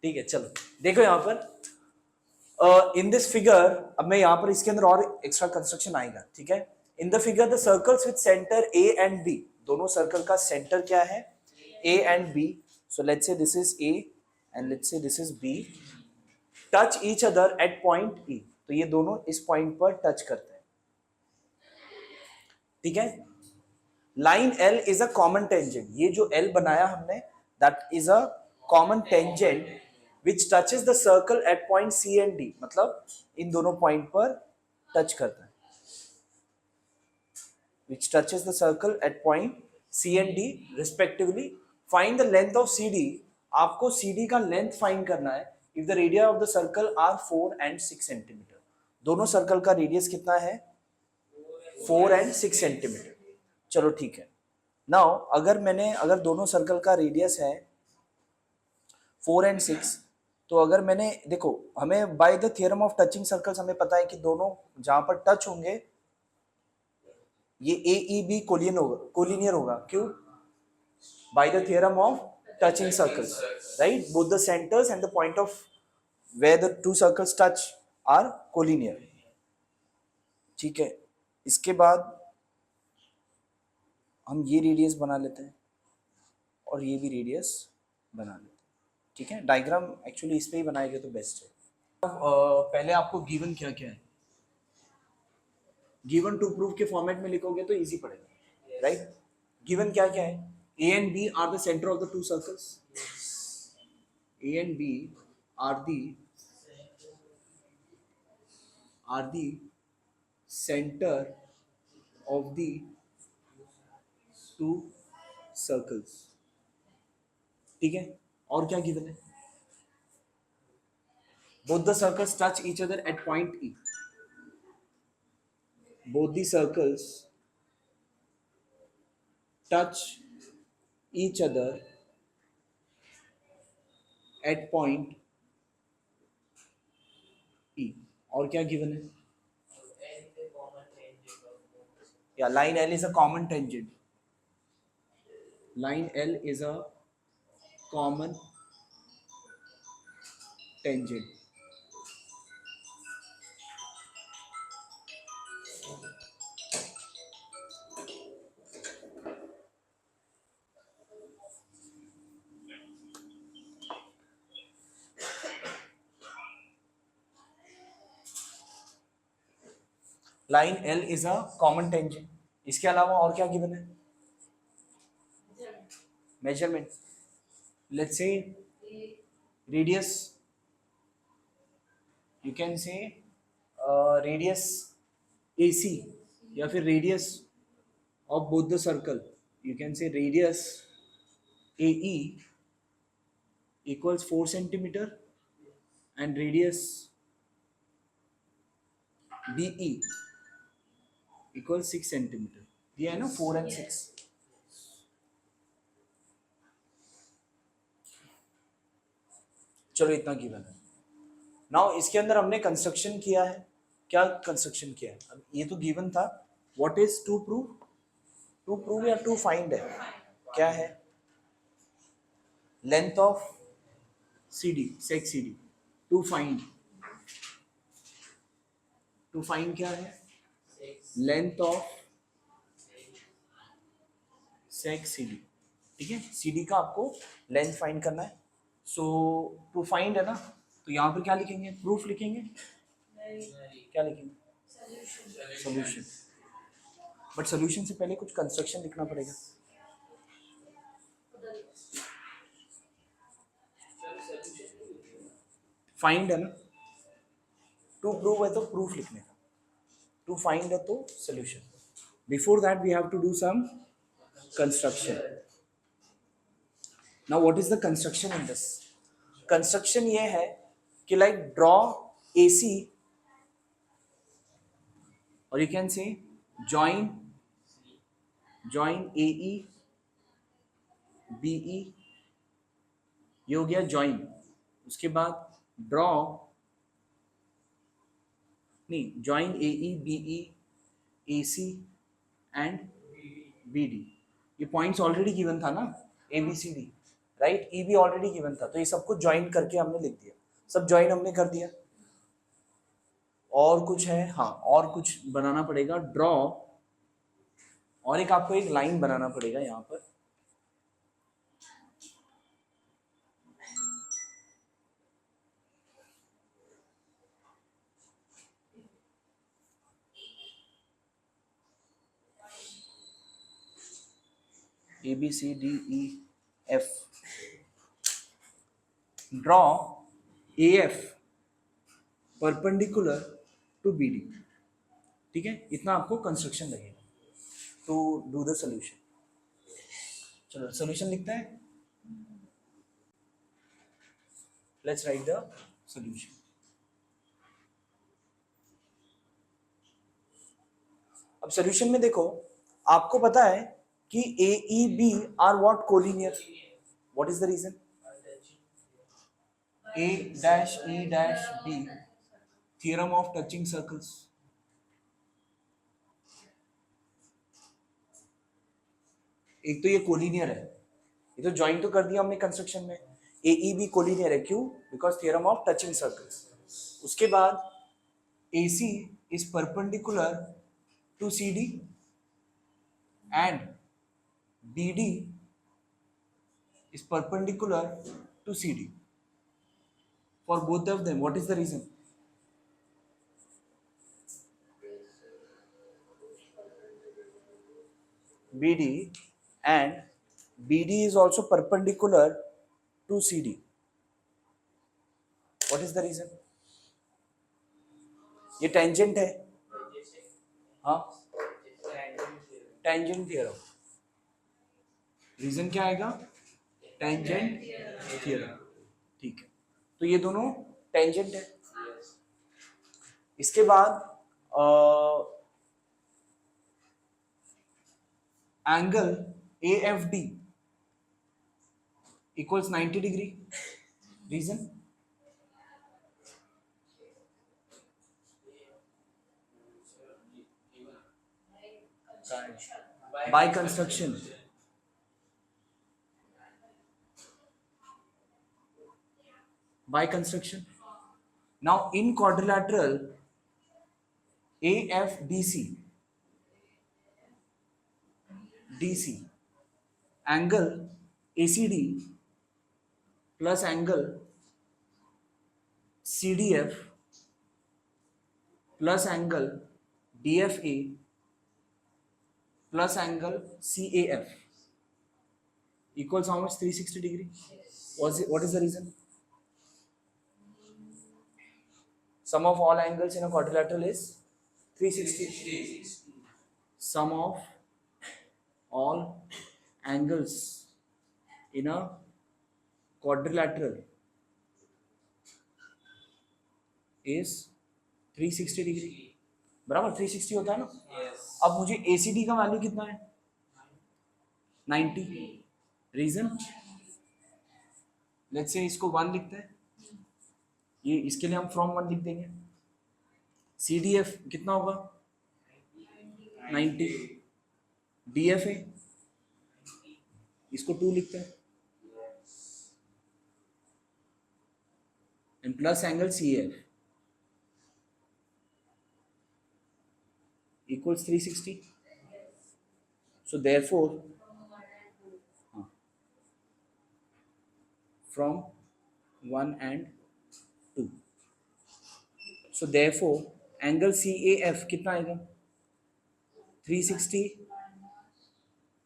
ठीक है, चलो देखो यहाँ पर इन दिस फिगर, अब मैं यहाँ पर इसके अंदर और एक्स्ट्रा कंस्ट्रक्शन आएगा, ठीक है। In the figure the circles with centre A and B, दोनों सर्कल का सेंटर क्या है, A and B, so let's say this is A and let's say this is B, touch each other at point E, तो ये दोनों इस point पर touch करते हैं, ठीक है। Line L is a common tangent, ये जो एल बनाया हमने that is a common tangent which touches the circle at point C and D, मतलब इन दोनों पॉइंट पर टच करता है, which touches the circle at point C and D respectively. Find the length of CD. आपको CD का length find करना है if the radii of the circle are 4 and 6 centimetre. दोनों सर्कल का रेडियस कितना है, 4 and 6 सेंटीमीटर। चलो ठीक है, नाउ अगर दोनों सर्कल का रेडियस है 4 and 6, तो अगर मैंने देखो, हमें bye the theorem of touching circles हमें पता है कि दोनों जहां पर टच होंगे ये ए ई बी कोलिनियर होगा, क्यों, by the theorem of touching circles, right, both the centres and the point of where the two circles touch are collinear, ठीक है। इसके बाद हम ये रेडियस बना लेते हैं और ये भी रेडियस बना लेते हैं, ठीक है। डायग्राम एक्चुअली इस पे ही बनाएंगे तो बेस्ट है। पहले आपको गिवन क्या क्या है, गिवन टू प्रूफ के फॉर्मेट में लिखोगे तो इजी पड़ेगा, राइट। गिवन क्या क्या है, A and B are the centre of the two circles, A and B are the centre of the two circles, ठीक है। और क्या गिवन है, both the circles touch each other at point E, both the circles touch each other at point E, और क्या given है, या line L is a common tangent, line L is a common tangent, line L is a common tangent. इसके अलावा और क्या given है, measurement, let's say radius, you can से रेडियस AC या फिर radius of both the circle, you can से radius AE equals 4 centimetre and radius BE equal 6 centimetre, दिया है ना 4 and 6। चलो इतना गिवन है। नाउ इसके अंदर हमने कंस्ट्रक्शन किया है, क्या कंस्ट्रक्शन किया है, अब ये तो गिवन था, व्हाट इज टू प्रूव या टू फाइंड है, क्या है, लेंथ ऑफ CD सेक CD, टू फाइंड क्या है, लेंथ ऑफ सेक CD, ठीक है। CD का आपको लेंथ फाइंड करना है, सो टू फाइंड है ना, तो यहाँ पर क्या लिखेंगे, प्रूफ लिखेंगे, क्या लिखेंगे, सॉल्यूशन, बट सॉल्यूशन से पहले कुछ कंस्ट्रक्शन लिखना पड़ेगा, फाइंड है ना, टू प्रूव है तो प्रूफ लिखने का, टू फाइंड है तो solution, before that we have to do some construction. Now what is the construction in this, construction ये है कि लाइक ड्रॉ AC और you can say join AE BE, ये हो गया जॉइन, उसके बाद ड्रॉ नहीं, join AE BE AC and BD, ये पॉइंट्स ऑलरेडी गिवन था ना ABCD, राइट, ई भी ऑलरेडी गिवन था, तो ये सबको ज्वाइन करके हमने लिख दिया, सब ज्वाइन हमने कर दिया। और कुछ है? हाँ, और कुछ बनाना पड़ेगा, ड्रॉ, और एक आपको एक लाइन बनाना पड़ेगा यहाँ पर, A B C D E F, draw A F perpendicular to B D. ठीक है, इतना आपको कंस्ट्रक्शन लगेगा टू डू द सोल्यूशन। चलो सोल्यूशन लिखते हैं, लेट्स राइट द सोल्यूशन। अब सोल्यूशन में देखो, आपको पता है कि A E B are what, collinear. What is the reason? A dash E dash B, theorem of touching circles. एक तो ये कोलिनियर है, ये तो ज्वाइन तो कर दिया हमने कंस्ट्रक्शन में, ए ई बी कोलिनियर है, क्यों? Because theorem of touching circles. उसके बाद A C is perpendicular to C D and B D is perpendicular to C D for both of them. What is the reason? BD and BD is also perpendicular to CD. What is the reason? ये tangent है, हाँ, tangent theorem. Reason क्या आएगा? Tangent theorem. ठीक है, तो ये दोनों टेंजेंट है। इसके बाद angle A F D equals 90 degree. Reason? By construction. By construction. Now in quadrilateral AFDC DC, angle ACD plus angle CDF plus angle DFA plus angle CAF equals how much? 360 degree. What is the reason? Sum of all angles in a quadrilateral is 360. Sum of all angles in a quadrilateral is 360 degree. बराबर 360 होता है ना? yes. अब मुझे ACD का value कितना है? 90। Reason? Let's say इसको 1 लिखते हैं, ये इसके लिए हम फ्रॉम 1 लिख देंगे। CDF कितना होगा? 90। DFA इसको 2 लिखते हैं, and plus angle CAF equals 360. So therefore from 1 and 2. So therefore angle CAF कितना आएगा? 360,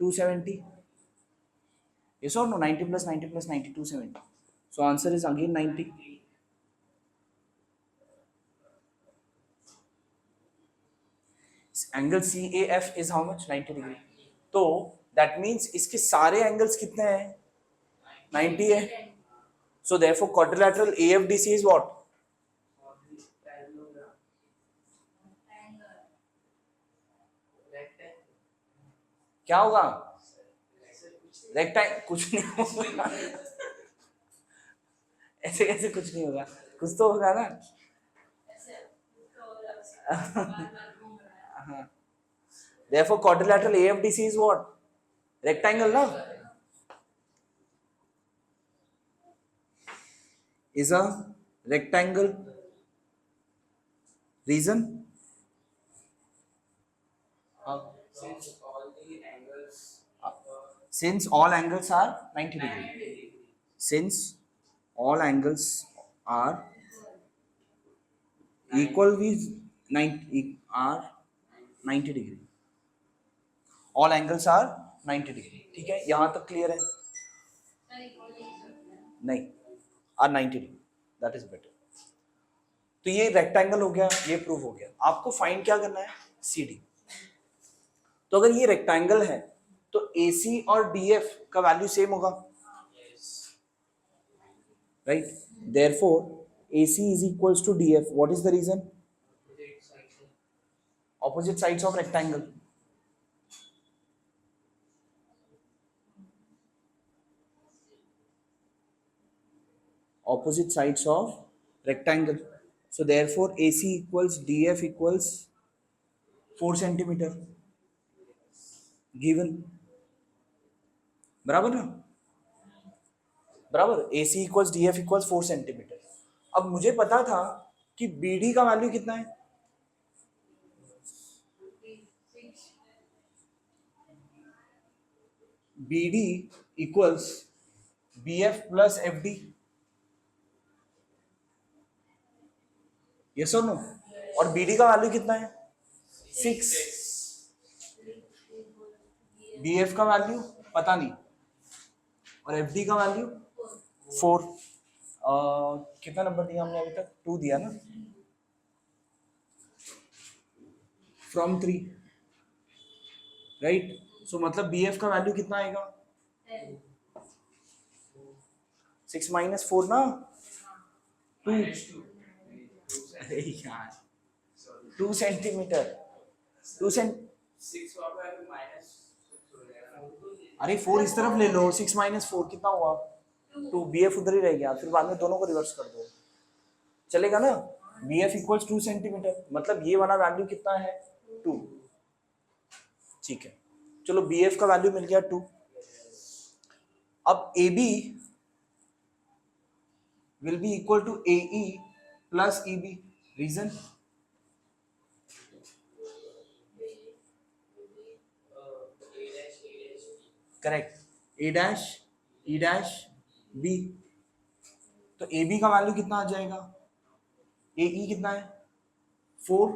270. Yes or no? 90 plus 90 plus 90, 270. So answer is again 90. Angle CAF is how much? 90 degree. तो that means इसके सारे angles कितने हैं? 90 है. So therefore quadrilateral AFDC is what? क्या होगा? रेक्टेंगल। कुछ नहीं होगा, ऐसे कैसे कुछ नहीं होगा? कुछ तो होगा ना। Therefore quadrilateral AFDC is what? Rectangle, ना? is a rectangle. Reason? Since all angles are 90 degree. Since all angles are equal with 90 degree. All angles are 90 degree. ठीक है, यहां तक क्लियर है? नहीं, are 90 degree, that is better. तो ये rectangle हो गया, ये प्रूव हो गया. आपको फाइंड क्या करना है? C D. तो अगर ये रेक्टेंगल है तो ए सी और डी एफ का वैल्यू सेम होगा, right? Therefore A C is equals to D F. What is the reason? Opposite sides of rectangle. Opposite sides of rectangle. So therefore AC equals DF equals 4 centimeter. Given. बराबर ना? बराबर. AC equals DF equals 4 centimeter. अब मुझे पता था कि BD का value कितना है? BD equals BF plus FD. Yes और नो? और BD का वैल्यू कितना है? 6. BF का वैल्यू पता नहीं, और FD का वैल्यू 4. कितना नंबर दिया हमने अभी तक? 2 दिया ना, फ्रॉम 3, राइट? सो मतलब BF का वैल्यू कितना आएगा? 6 माइनस 4 ना, 2. अरे यार, 2 सेंटीमीटर. 2 सेंट. अरे 4 इस तरफ ले लो, 6 माइनस 4 कितना हुआ? 2. BF उधर ही रह गया, फिर बाद में दोनों को रिवर्स कर दो, चलेगा ना? BF इक्वल्स 2 सेंटीमीटर, मतलब ये वाला वैल्यू कितना है? 2. ठीक है, चलो BF का वैल्यू मिल गया 2. अब AB will be equal to AE plus EB. Reason? Correct. A dash E dash B. तो AB का वैल्यू कितना आ जाएगा? AE कितना है? 4.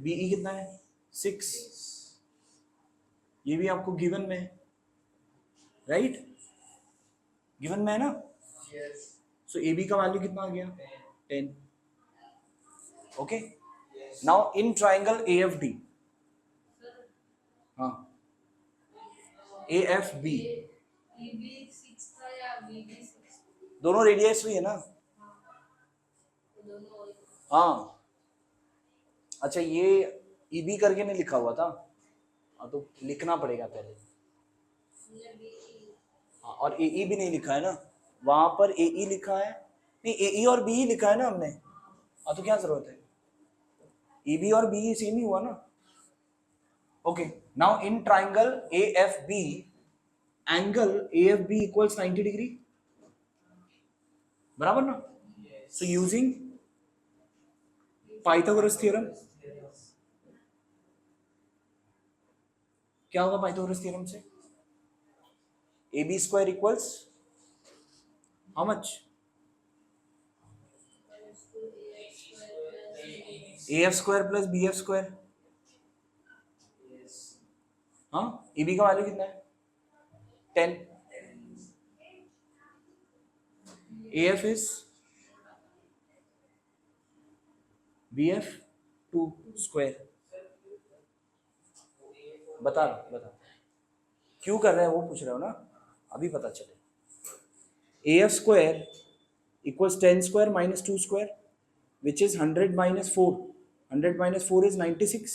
BE कितना है? 6. ये भी आपको गिवन में है, राइट? गिवन में है ना? सो AB का वैल्यू कितना आ गया? 10. Okay. Now in triangle AFD. हाँ, AFB दोनों रेडियस भी है ना? हाँ. अच्छा, ये EB करके नहीं लिखा हुआ था? हाँ, तो लिखना पड़ेगा पहले. हाँ, और AE भी नहीं लिखा है ना? वहां पर AE लिखा है नहीं, AE और BE लिखा है ना हमने. हाँ, तो क्या जरूरत है? EB और BE सेम ही हुआ ना? Okay. Now in triangle AFB, angle AFB equals 90 degree. बराबर ना? सो यूजिंग पाइथागोरस थ्योरम, क्या होगा पाइथागोरस थ्योरम से? AB square equals how much? AF square plus BF square. हाँ, EB का वैल्यू कितना है? 10. AF is BF 2 square. बता क्यों कर रहे हैं वो पूछ रहे हो ना? अभी पता चले. AF square equals 10 square minus 2 square which is 100 minus 4. 100 minus 4 is 96.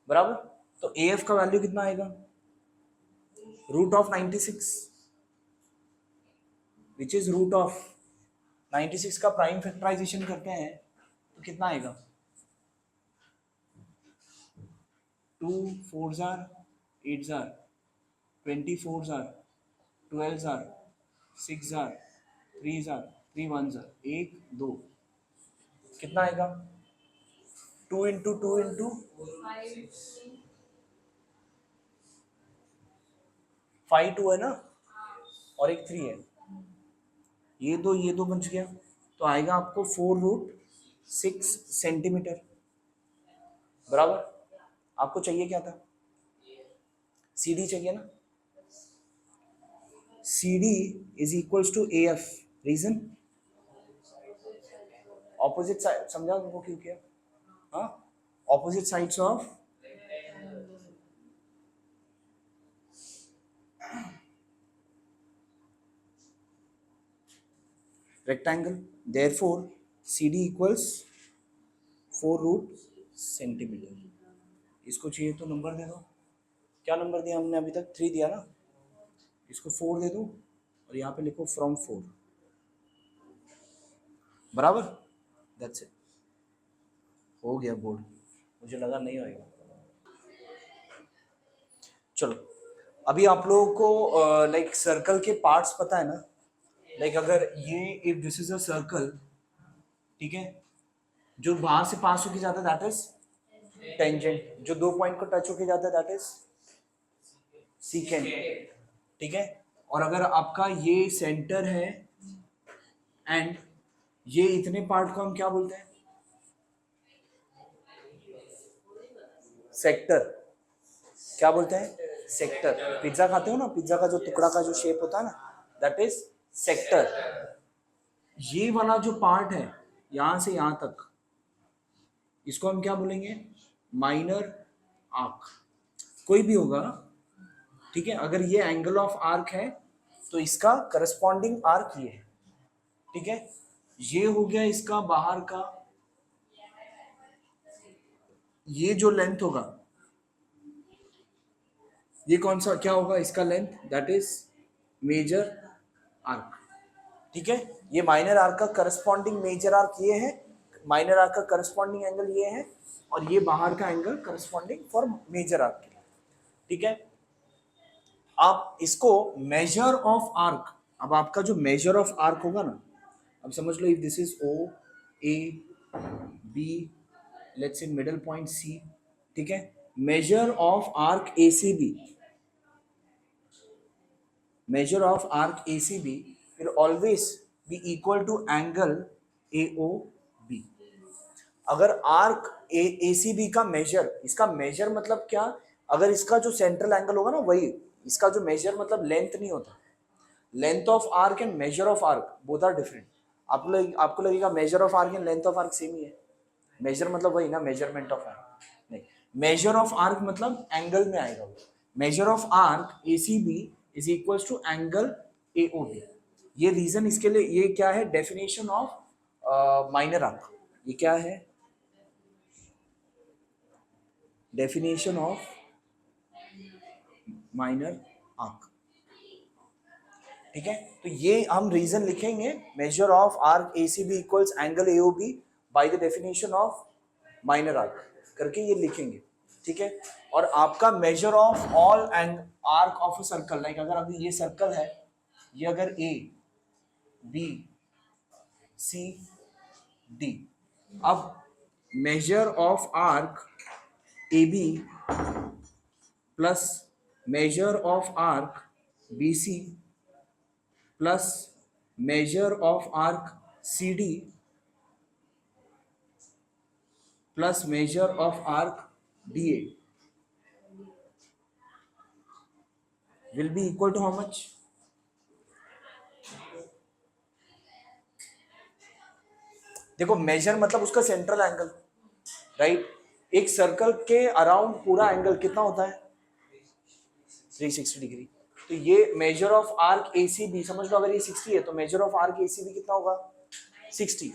बराबर. तो AF का वैल्यू कितना आएगा? Root of 96, which is root of 96 का प्राइम फैक्टराइजेशन करते हैं तो कितना आएगा? 2 4s are 8s are 24s are 12s are 6s are 3s are 3 1 1 2 कितना आएगा 2 इंटू 2 इंटू 5 2 है ना और एक 3 है, ये दो बच गया तो आएगा आपको 4√6 सेंटीमीटर। बराबर। आपको चाहिए क्या था, CD चाहिए ना, CD is equals to AF। Reason opposite side, समझा तुमको क्यों किया, हाँ opposite sides of rectangle, therefore CD equals 4 centimetre. इसको चाहिए तो नंबर दे दो, क्या नंबर दिया हमने अभी तक 3 दिया ना, इसको 4 दे दो और यहाँ पे लिखो फ्रॉम 4। बराबर, दैट्स इट, हो गया बोर्ड, मुझे लगा नहीं होएगा। चलो अभी आप लोगों को लाइक सर्कल के पार्ट्स पता है ना, लाइक अगर ये if this is a circle, ठीक है, जो बाहर से पास होके जाता है दैट इज टेंजेंट, जो 2 पॉइंट को टच होके जाता है दैट इज सीकेंट, ठीक है। और अगर आपका ये सेंटर है एंड ये इतने पार्ट को हम क्या बोलते हैं, सेक्टर, क्या बोलते हैं सेक्टर। पिज्जा खाते हो ना, पिज्जा का जो टुकड़ा का जो शेप होता है ना दैट इज सेक्टर। ये वाला जो पार्ट है यहां से यहां तक, इसको हम क्या बोलेंगे, माइनर आर्क, कोई भी होगा, ठीक है। अगर ये एंगल ऑफ आर्क है तो इसका करस्पॉन्डिंग आर्क ये है, ठीक है। ये हो गया इसका बाहर का, ये जो लेंथ होगा ये कौन सा क्या होगा, इसका length that is major arc, ठीक है। ये माइनर आर्क का करस्पॉन्डिंग मेजर आर्क ये है, माइनर आर्क का करस्पॉन्डिंग एंगल ये है और ये बाहर का angle corresponding for major arc, ठीक है। आप इसको मेजर ऑफ आर्क, अब आपका जो मेजर ऑफ आर्क होगा ना, अब समझ लो if this is O A B, let's say middle point C, ठीक है। Measure of arc ACB, measure of arc ACB will always be equal to angle AOB। अगर आर्क ACB का major, इसका मेजर मतलब क्या, अगर इसका जो सेंट्रल एंगल होगा ना वही, इसका जो मेजर मतलब लेंथ नहीं होता, length of arc and measure of arc both are different. आपको लगेगा measure of arc and length of arc same ही है, मेजर मतलब वही ना, मेजरमेंट ऑफ आर्क नहीं, मेजर ऑफ आर्क मतलब एंगल में आएगा वो। Measure of arc ACB is equals to angle AOB। ये रीजन इसके लिए, ये क्या है डेफिनेशन ऑफ माइनर आर्क, ये क्या है डेफिनेशन ऑफ माइनर आर्क, ठीक है। तो ये हम रीजन लिखेंगे, major of arc ACB equals angle AOB by the definition of minor arc करके ये लिखेंगे, ठीक है। और आपका measure of all and arc of a circle, like अगर अभी ये सर्कल है, ये अगर A B C D, अब major of arc AB plus major of arc BC plus major of arc CD plus major of arc DA will be equal to how much? देखो major मतलब उसका central angle, right. एक circle के around पूरा angle कितना होता है 360 degree. तो ये मेजर ऑफ आर्क ACB, समझ लो अगर ये 60 है तो मेजर ऑफ आर्क ACB कितना होगा 60।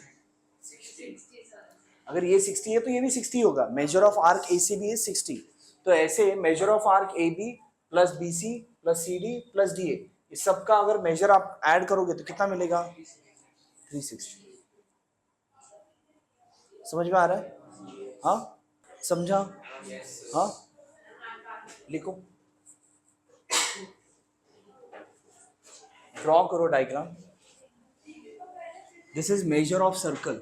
अगर ये 60 है तो ये भी 60 होगा, major of arc ACB is 60। तो ऐसे major of arc AB plus BC plus CD plus DA, इस सब का अगर मेजर आप ऐड करोगे तो कितना मिलेगा 360। समझ में आ रहा है, हाँ समझा, हाँ लिखो, ड्रॉ करो diagram. This is measure of circle.